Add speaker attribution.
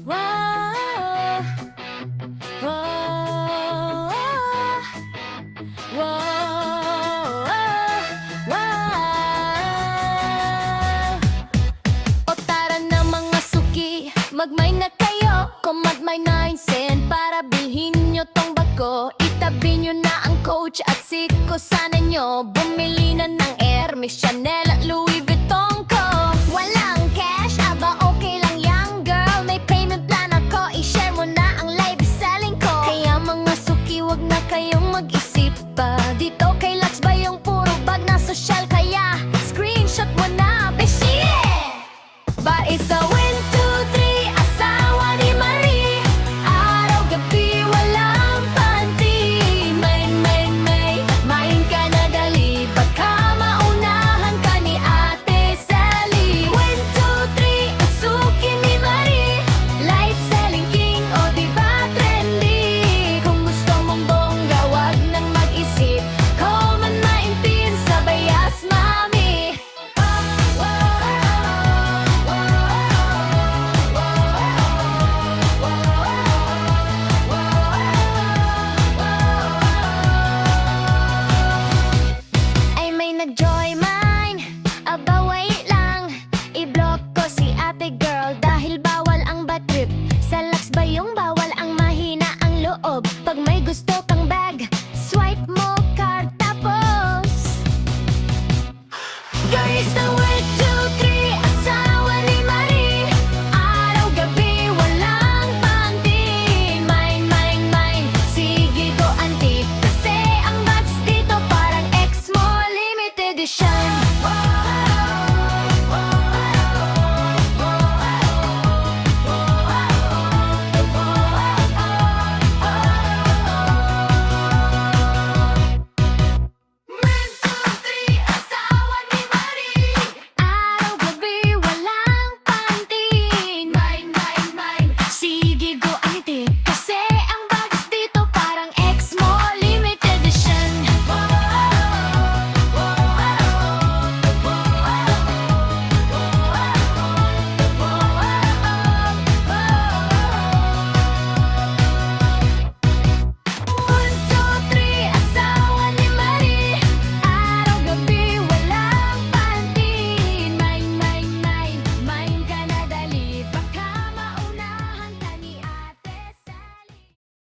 Speaker 1: Wow, wow, wow, wow. O tara na mga suki, magmay na kayo. Kung magmay 9 cent para bilhin nyo tong bago, itabi nyo na ang Coach at Zico. Sana nyo bumili na ng Hermes, Chanel at Louis